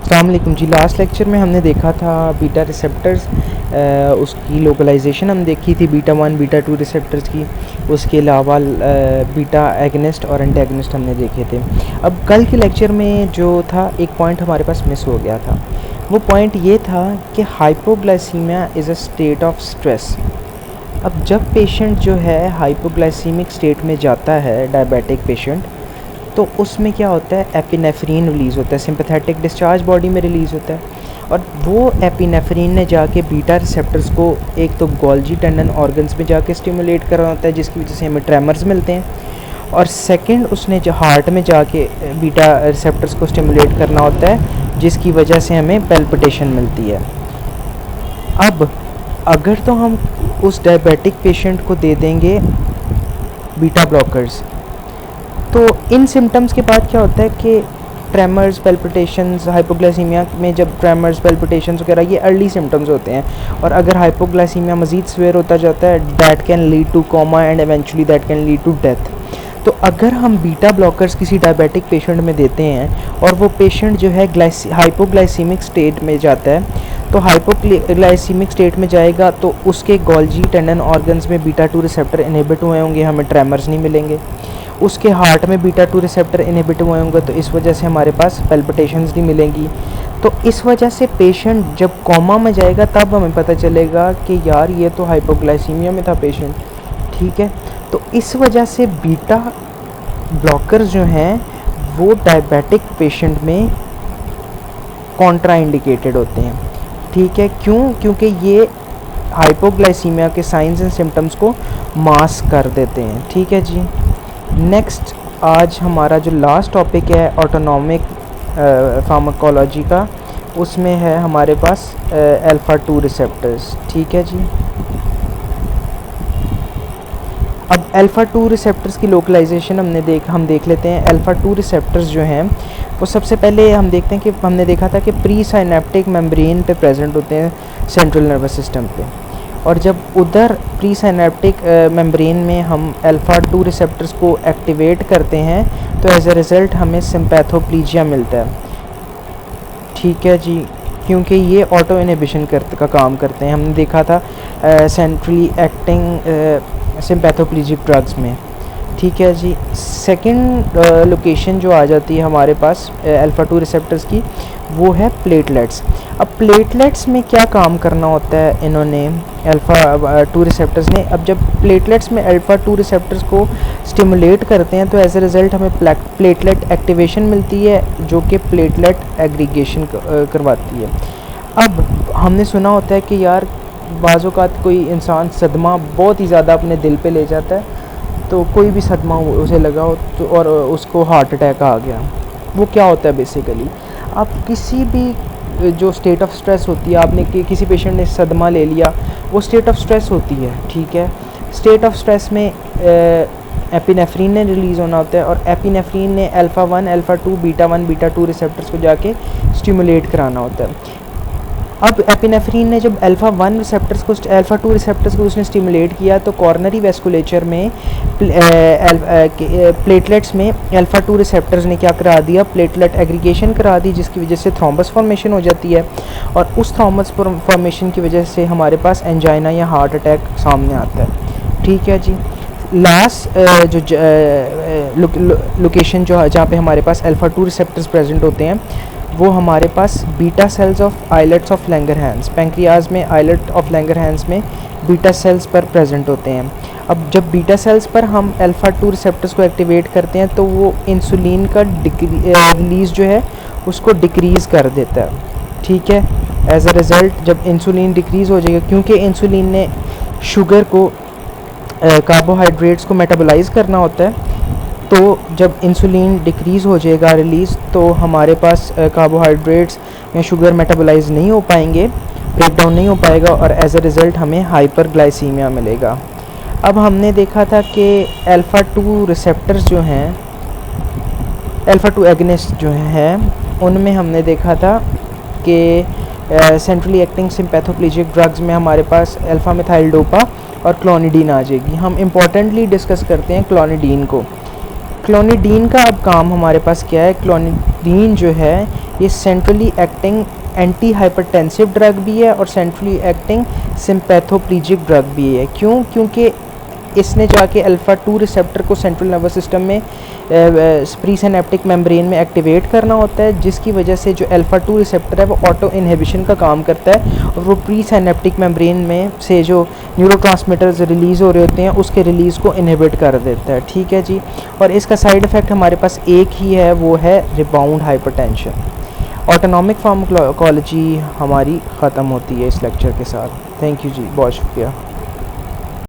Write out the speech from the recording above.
अस्सलाम वालेकुम जी। Last lecture में हमने देखा था बीटा रिसेप्टर्स, उसकी लोकलाइजेशन हम देखी थी बीटा 1 बीटा 2 रिसेप्टर्स की। उसके अलावा बीटा एगनिस्ट और एंटेगनिस्ट हमने देखे थे। अब कल के लेक्चर में जो था एक पॉइंट हमारे पास मिस हो गया था। वो पॉइंट ये था कि hypoglycaemia is a state of stress. अब जब पेशेंट जो है हाइपोग्लाइसीमिक स्टेट में जाता है, डायबिटिक पेशेंट, तो उसमें क्या होता है, एपिनेफ्रीन रिलीज़ होता है, सिंपैथेटिक डिस्चार्ज बॉडी में रिलीज़ होता है। और वो एपिनेफ्रीन ने जाके बीटा रिसेप्टर्स को एक तो गोल्जी टेंडन ऑर्गन्स में जाके स्टिमुलेट कर रहा होता है, जिसकी वजह से हमें ट्रेमर्स मिलते हैं। और सेकंड, उसने जो हार्ट में जाके बीटा रिसेप्टर्स को स्टिमुलेट करना होता है, जिसकी वजह से हमें पैल्पिटेशन मिलती है। अब अगर तो हम उस डायबिटिक पेशेंट को दे देंगे बीटा ब्लॉकर्स, तो इन सिम्टम्स के बाद क्या होता है कि ट्रेमर्स, पैल्पिटेशंस, हाइपोग्लाइसीमिया में जब ट्रेमर्स, पैल्पिटेशंस वगैरह ये अर्ली सिम्टम्स होते हैं। और अगर हाइपोग्लाइसीमिया मज़ीद सीवियर होता जाता है, that can lead to coma and eventually that can lead to death. तो अगर हम बीटा ब्लॉकर्स किसी डायबिटिक पेशेंट में देते हैं और वो पेशेंट जो है हाइपोग्लाइसीमिक स्टेट में जाता है, तो हाइपोग्लाइसीमिक स्टेट में जाएगा तो उसके गोल्जी टेंडन ऑर्गन्स में बीटा 2 रिसेप्टर इनहिबिट हुए होंगे, हमें ट्रेमर्स नहीं मिलेंगे। उसके हार्ट में बीटा 2 रिसेप्टर इनहिबिट हुए होंगे, तो इस वजह से हमारे पास पैल्पिटेशंस नहीं मिलेंगी। तो इस वजह से पेशेंट जब कोमा में जाएगा तब हमें पता चलेगा कि यार ये तो हाइपोग्लाइसीमिया में था पेशेंट, ठीक है। तो इस वजह से बीटा ब्लॉकर्स जो हैं वो डायबिटिक पेशेंट में कॉन्ट्राइंडिकेटेड होते हैं, ठीक है। क्यों? क्योंकि ये हाइपोग्लाइसीमिया के साइंस एंड सिम्टम्स को मास्क कर देते हैं, ठीक है जी। नेक्स्ट, आज हमारा जो लास्ट टॉपिक है ऑटोनॉमिक फार्माकोलॉजी का, उसमें है हमारे पास अल्फ़ा 2 रिसेप्टर्स, ठीक है जी। अब अल्फ़ा 2 रिसेप्टर्स की लोकलाइजेशन हम देख लेते हैं। अल्फ़ा 2 रिसेप्टर्स जो हैं वो सबसे पहले हम देखते हैं कि हमने देखा था कि प्री साइनेप्टिक मेम्ब्रेन पे प्रेजेंट होते हैं सेंट्रल नर्वस सिस्टम पे। और जब उधर प्री साइनेप्टिक मेम्ब्रेन में हम अल्फ़ा 2 रिसेप्टर्स को एक्टिवेट करते हैं तो एज अ रिज़ल्ट हमें सिम्पैथोप्लीजिया मिलता है, ठीक है जी। क्योंकि ये ऑटो इनहिबिशन का काम करते हैं, हमने देखा था सेंट्रली एक्टिंग सिम्पैथोप्लीजिक ड्रग्स में, ठीक है जी। सेकंड लोकेशन जो आ जाती है हमारे पास अल्फ़ा 2 रिसेप्टर्स की, वो है प्लेटलेट्स। अब प्लेटलेट्स में क्या काम करना होता है इन्होंने, अल्फ़ा 2 रिसेप्टर्स ने, अब जब प्लेटलेट्स में अल्फ़ा 2 रिसेप्टर्स को स्टिमुलेट करते हैं तो एज अ रिज़ल्ट हमें प्लेटलेट एक्टिवेशन मिलती है, जो कि प्लेटलेट एग्रीगेशन करवाती है। अब हमने सुना होता है कि यार बाज़ औक़ात कोई इंसान सदमा बहुत ही ज़्यादा अपने दिल पे ले जाता है, तो कोई भी सदमा उसे लगा हो तो और उसको हार्ट अटैक आ गया। वो क्या होता है बेसिकली, आप किसी भी जो स्टेट ऑफ स्ट्रेस होती है, आपने किसी पेशेंट ने सदमा ले लिया, वो स्टेट ऑफ स्ट्रेस होती है, ठीक है। स्टेट ऑफ स्ट्रेस में एपिनेफ्रीन ने रिलीज़ होना होता है और एपिनेफ्रीन ने alpha 1 alpha 2 beta 1 beta 2 receptors को जाके स्टिमुलेट कराना होता है। अब एपिनेफ्रीन ने जब अल्फ़ा 1 रिसेप्टर्स को अल्फ़ा 2 रिसेप्टर्स को उसने स्टिमुलेट किया तो कॉर्नरी वेस्कुलेचर में प्लेटलेट्स में अल्फ़ा 2 रिसेप्टर्स ने क्या करा दिया, प्लेटलेट एग्रीगेशन करा दी, जिसकी वजह से थ्रोम्बस फॉर्मेशन हो जाती है। और उस थ्रोम्बस फॉर्मेशन की वजह से हमारे पास एंजाइना या हार्ट अटैक सामने आता है, ठीक है जी। लास्ट लोकेशन जो जहाँ पे हमारे पास अल्फ़ा 2 रिसेप्टर्स प्रेजेंट होते हैं, वो हमारे पास beta cells of islets of Langerhans, pancreas में आइलेट ऑफ लैंगरहैंस में बीटा सेल्स पर प्रेजेंट होते हैं। अब जब बीटा सेल्स पर हम अल्फ़ा 2 रिसेप्टर्स को एक्टिवेट करते हैं तो वो इंसुलिन का रिलीज़ जो है उसको डिक्रीज़ कर देता है, ठीक है। एज अ रिज़ल्ट जब इंसुलिन डिक्रीज़ हो जाएगा, क्योंकि इंसुलिन ने शुगर को कार्बोहाइड्रेट्स को मेटाबोलाइज़ करना होता है, तो जब इंसुलिन डिक्रीज़ हो जाएगा रिलीज़, तो हमारे पास कार्बोहाइड्रेट्स या शुगर मेटाबोलाइज नहीं हो पाएंगे, ब्रेक डाउन नहीं हो पाएगा और एज अ रिज़ल्ट हमें हाइपरग्लाइसीमिया मिलेगा। अब हमने देखा था कि अल्फ़ा 2 रिसेप्टर्स जो हैं, अल्फ़ा 2 एगनिस्ट जो हैं, उनमें हमने देखा था कि सेंट्रली एक्टिंग सिम्पैथोप्लीजिक ड्रग्स में हमारे पास अल्फ़ा मिथाइल डोपा और क्लोनिडीन आ जाएगी। हम इम्पॉर्टेंटली डिस्कस करते हैं क्लोनिडीन को। क्लोनिडीन का अब काम हमारे पास क्या है, क्लोनिडीन जो है ये centrally acting anti hypertensive drug भी है और सेंट्रली एक्टिंग सिम्पैथोप्लीजिक ड्रग भी है। क्यों? क्योंकि इसने जाके अल्फ़ा 2 रिसेप्टर को सेंट्रल नर्वस सिस्टम में प्री सिनेप्टिक मेम्ब्रेन में एक्टिवेट करना होता है, जिसकी वजह से जो अल्फ़ा 2 रिसेप्टर है वो ऑटो इनहिबिशन का काम करता है और वो प्री सिनेप्टिक मेम्ब्रेन में से जो न्यूरोट्रांसमीटर्स रिलीज़ हो रहे होते हैं उसके रिलीज़ को इनहिबिट कर देता है। ठीक है जी। और इसका साइड इफ़ेक्ट हमारे पास एक ही है, वो है रिबाउंड हाइपरटेंशन। ऑटोनॉमिक फार्माकोलॉजी हमारी ख़त्म होती है इस लेक्चर के साथ। थैंक यू जी, बहुत शुक्रिया।